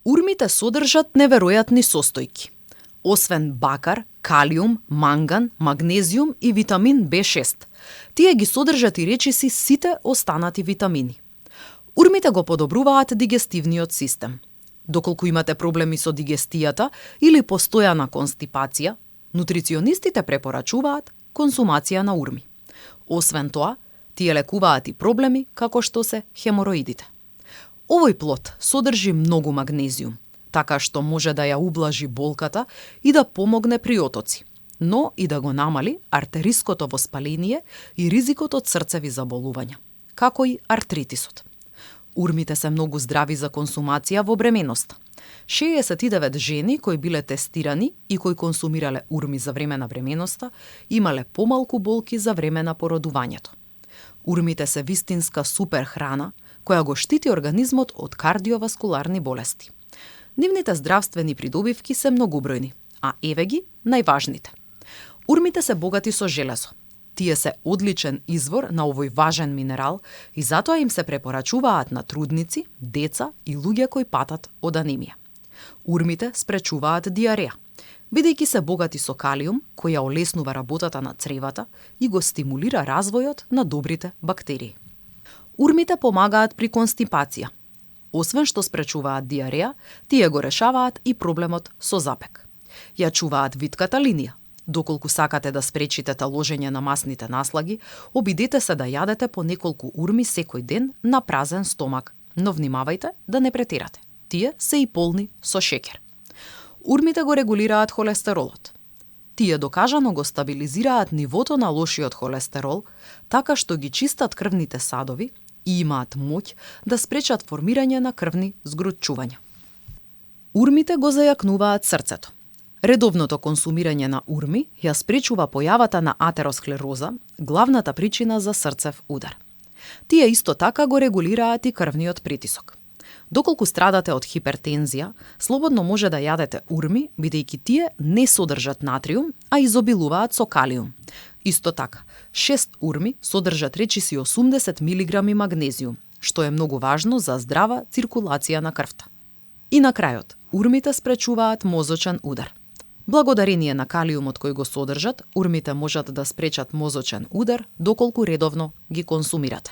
Урмите содржат неверојатни состојки. Освен бакар, калиум, манган, магнезиум и витамин B6. Тие ги содржат и речиси сите останати витамини. Урмите го подобруваат дигестивниот систем. Доколку имате проблеми со дигестијата или постојана констипација, нутриционистите препорачуваат консумација на урми. Освен тоа, тие лекуваат и проблеми како што се хемороидите. Овој плод содржи многу магнезиум, така што може да ја ублажи болката и да помогне при отоци, но и да го намали артериското воспаление и ризикот од срцеви заболувања, како и артритисот. Урмите се многу здрави за консумација во бременоста. 69 жени кои биле тестирани и кои консумирале урми за време на бременоста имале помалку болки за време на породувањето. Урмите се вистинска супер храна која го штити организмот од кардиоваскуларни болести. Нивните здравствени придобивки се многубројни, а еве ги најважните. Урмите се богати со железо. Тие се одличен извор на овој важен минерал и затоа им се препорачуваат на трудници, деца и луѓе кои патат од анемија. Урмите спречуваат диареја, бидејќи се богати со калиум, кој ја олеснува работата на цревата и го стимулира развојот на добрите бактерии. Урмите помагаат при констипација. Освен што спречуваат диареја, тие го решаваат и проблемот со запек. Ја чуваат витката линија. Доколку сакате да спречите таложење на масните наслаги, обидете се да јадете по неколку урми секој ден на празен стомак, но внимавајте да не претерате. Тие се и полни со шеќер. Урмите го регулираат холестеролот. Тие докажано го стабилизираат нивото на лошиот холестерол, така што ги чистат крвните садови и имаат моќ да спречат формирање на крвни згрутчувања. Урмите го зајакнуваат срцето. Редовното консумирање на урми ја спречува појавата на атеросклероза, главната причина за срцев удар. Тие исто така го регулираат и крвниот притисок. Доколку страдате од хипертензија, слободно може да јадете урми, бидејќи тие не содржат натриум, а изобилуваат со калиум. Исто така, 6 урми содржат речиси 80 мг магнезиум, што е многу важно за здрава циркулација на крвта. И на крајот, урмите спречуваат мозочен удар. Благодарение на калиумот кој го содржат, урмите можат да спречат мозочен удар доколку редовно ги консумирате.